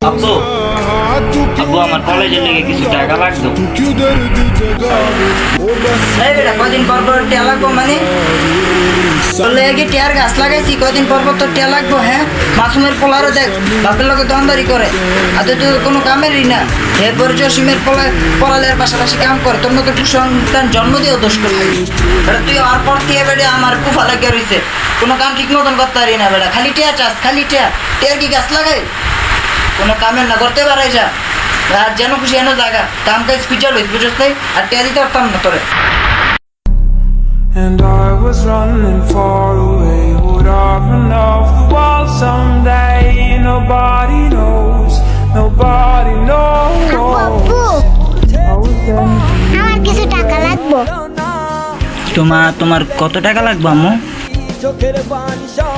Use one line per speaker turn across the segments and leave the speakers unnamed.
আব্বু আব্বু আমার কলেজের লেগে কিছু টাকা লাগতো।
এই বেটা কদিন পর পর টিয়া লাগবো মানে তোর লেগে টিয়ার গাছ লাগাইছি, কদিন পর পর তোর টিয়া লাগবো? হ্যাঁ, মাসুমের পোলারও দেখ বাপের লোকে দোকানদারি করে, আর তুই তো কোনো কামেরই না। এরপর জসিমের পড়ালের পাশাপাশি কাম করে, তোর মতো সন্তান জন্ম দিয়েও দোষ করবি। বেটা তুই আর পর থেকে বেড়ে আমার কুফা লাগিয়ে রয়েছে, কোনো কাম ঠিক মতন করতে পারি না বেটা, খালি টিয়া চাস, খালি টিয়ার কি গাছ লাগাই? কোনো কামের না করতে পারাই যা, আর যেন খুশি এনো জায়গা কাম কাজ খুঁজা লইস, বুঝছ তাই? আর টিয়া দিতে পারতাম না তোরে।
And I was running far away. Would I run off the wall someday? Nobody knows. Nobody knows.
আমার কিছু টাকা লাগবো।
তোমার কত টাকা লাগবে আম্মু?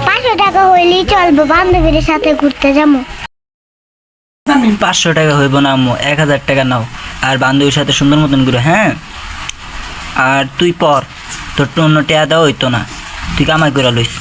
500 টাকা হইলেই চলবো, বান্ধবীর সাথে ঘুরতে যাবো।
500 টাকা হইব না আম্মু, 1000 টাকা নাও আর বান্ধবীর সাথে সুন্দর মতন ঘুরে। হ্যাঁ, আর তুই পর তোর তো অন্য টেয়া দেওয়া হইতো না, তুই কামাই করে লইস।